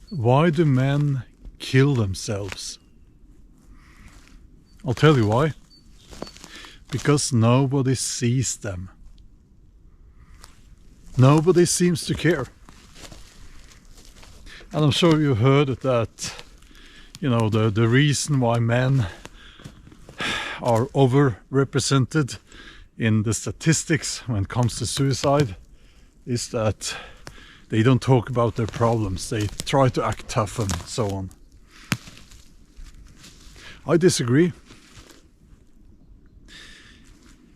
Why do men kill themselves? I'll tell you why. Because nobody sees them. Nobody seems to care. And I'm sure you heard that, you know, the reason why men are overrepresented in the statistics when it comes to suicide is that they don't talk about their problems. They try to act tough and so on. I disagree.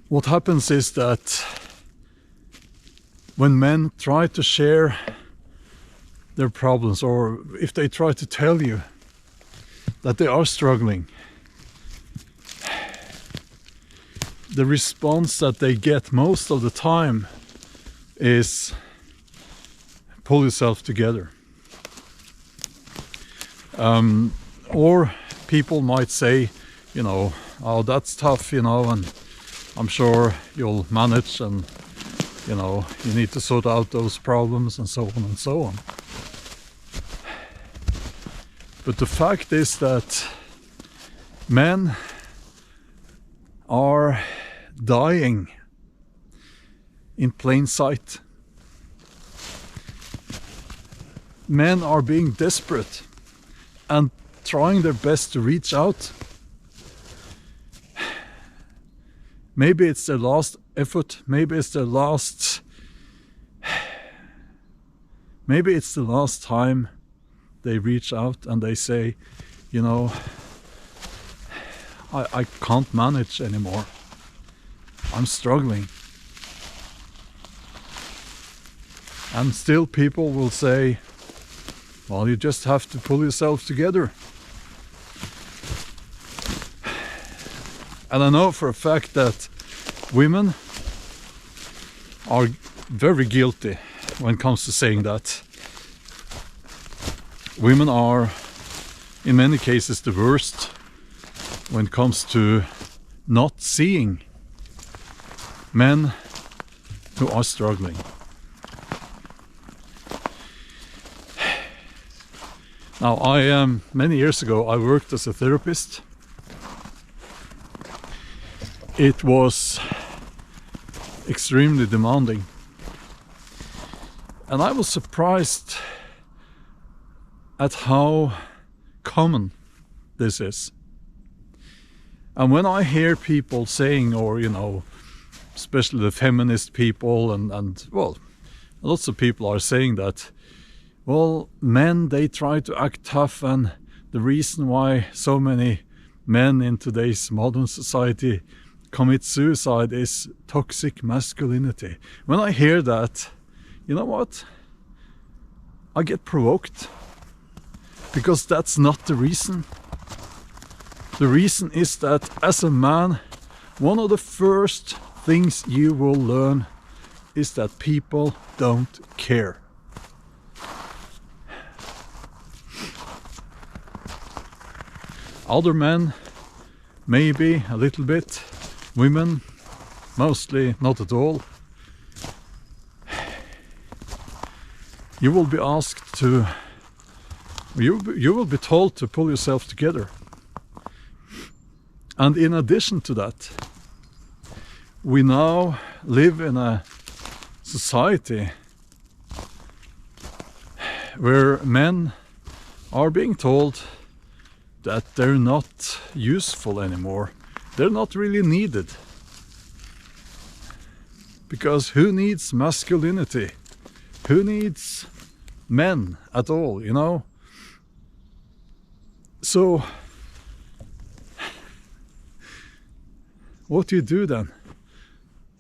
What happens is that when men try to share their problems, or if they try to tell you that they are struggling, the response that they get most of the time is pull yourself together. Or people might say, you know, oh, that's tough, you know, and I'm sure you'll manage, and you know, you need to sort out those problems and so on and so on. But the fact is that men are dying in plain sight. Men are being desperate and trying their best to reach out. Maybe it's their last effort, maybe it's the last time they reach out and they say, you know, I can't manage anymore. I'm struggling. And still people will say, well, you just have to pull yourself together. And I know for a fact that women are very guilty when it comes to saying that. Women are, in many cases, the worst when it comes to not seeing men who are struggling. Now, many years ago, I worked as a therapist. It was extremely demanding. And I was surprised at how common this is. And when I hear people saying, or, you know, especially the feminist people and well, lots of people are saying that, well, men, they try to act tough, and the reason why so many men in today's modern society commit suicide is toxic masculinity. When I hear that, you know what? I get provoked, because that's not the reason. The reason is that as a man, one of the first things you will learn is that people don't care. Other men, maybe a little bit. Women, mostly not at all. You will be asked to, you will be told to pull yourself together. And in addition to that, we now live in a society where men are being told that they're not useful anymore. They're not really needed. Because who needs masculinity? Who needs men at all, you know? So, what do you do then?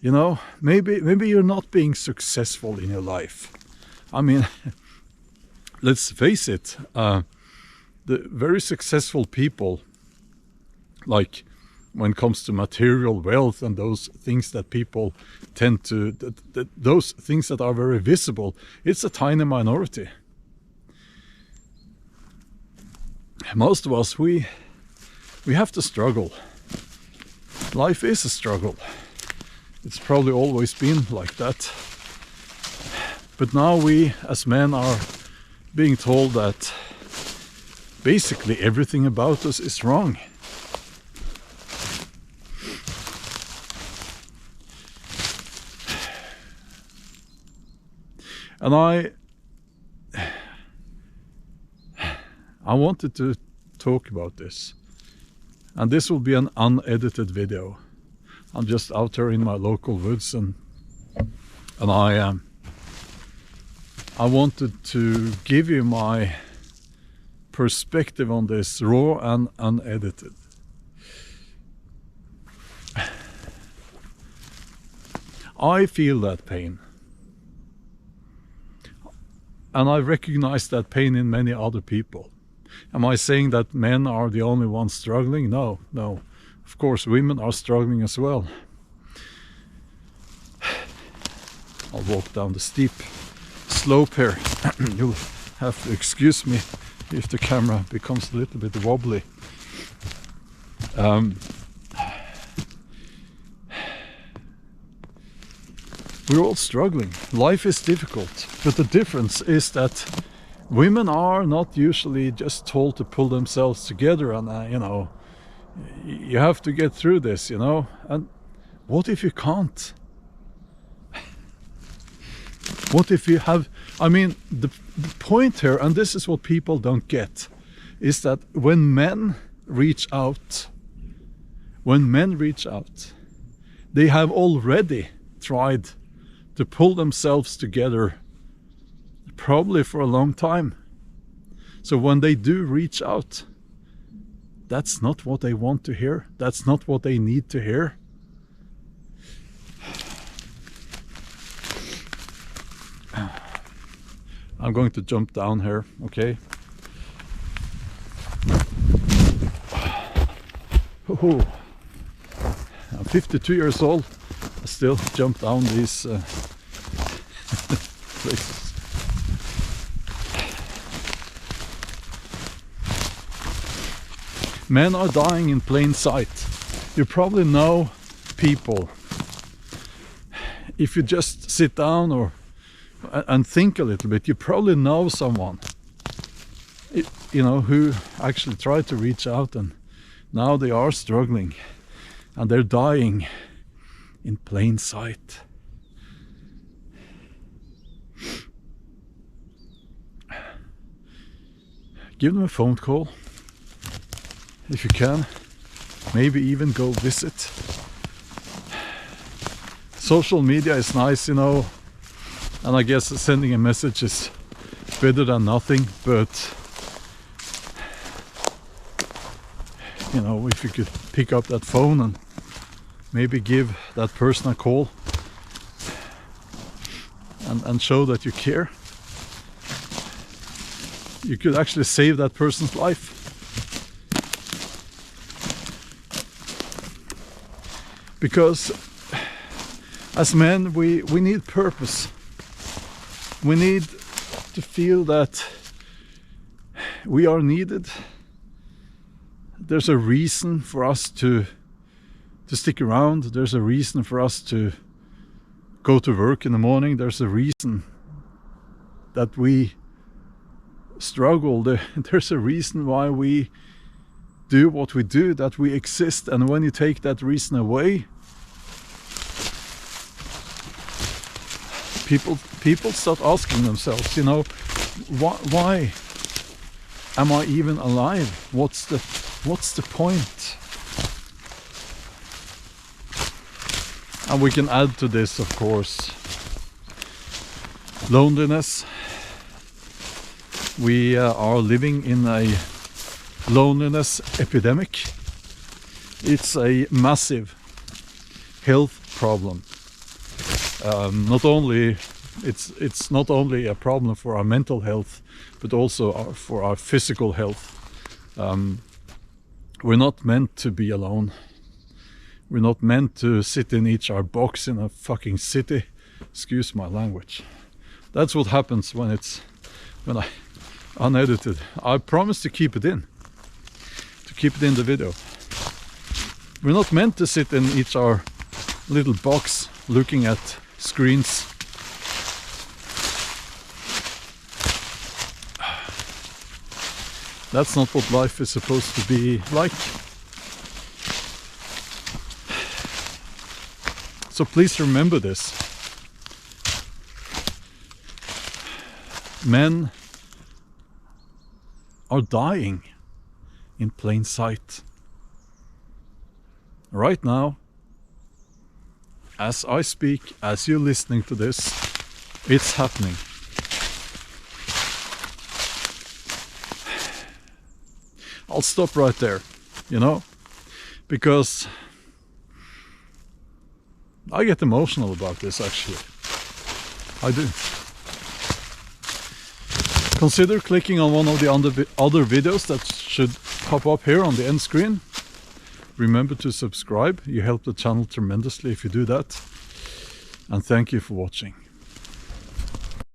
You know, maybe you're not being successful in your life. I mean, let's face it, the very successful people, like when it comes to material wealth and those things that people tend to, those things that are very visible, it's a tiny minority. Most of us, we have to struggle. Life is a struggle. It's probably always been like that. But now we as men are being told that basically everything about us is wrong. And I wanted to talk about this. And this will be an unedited video. I'm just out here in my local woods, and I wanted to give you my perspective on this, raw and unedited. I feel that pain. And I recognize that pain in many other people. Am I saying that men are the only ones struggling? No, no. Of course, women are struggling as well. I'll walk down the steep slope here. You'll have to excuse me if the camera becomes a little bit wobbly. We're all struggling. Life is difficult. But the difference is that women are not usually just told to pull themselves together and, you know, you have to get through this, you know. And what if you can't? What if you have... I mean, the point here, and this is what people don't get, is that when men reach out, they have already tried to pull themselves together, probably for a long time. So when they do reach out, that's not what they want to hear. That's not what they need to hear. I'm going to jump down here, okay? Oh, I'm 52 years old. I still jump down these places. Men are dying in plain sight. You probably know people. If you just sit down and think a little bit, you probably know someone, you know, who actually tried to reach out and now they are struggling and they're dying in plain sight. Give them a phone call if you can. Maybe even go visit. Social media is nice, you know, and I guess sending a message is better than nothing, but you know, if you could pick up that phone and maybe give that person a call and show that you care, you could actually save that person's life. Because as men, we need purpose. We need to feel that we are needed. There's a reason for us to stick around. There's a reason for us to go to work in the morning. There's a reason that we struggle. There's a reason why we do what we do, that we exist. And when you take that reason away, people start asking themselves, you know, why am I even alive? What's the point? And we can add to this, of course, loneliness. We are living in a loneliness epidemic. It's a massive health problem. It's not only a problem for our mental health, but also for our physical health. We're not meant to be alone. We're not meant to sit in each our box in a fucking city. Excuse my language. That's what happens when I unedited. I promise to keep it in the video. We're not meant to sit in each our little box looking at screens. That's not what life is supposed to be like. So please remember this. Men are dying in plain sight. Right now, as I speak, as you're listening to this, it's happening. I'll stop right there, you know, because I get emotional about this, actually. I do. Consider clicking on one of the other videos that should pop up here on the end screen. Remember to subscribe. You help the channel tremendously if you do that. And thank you for watching.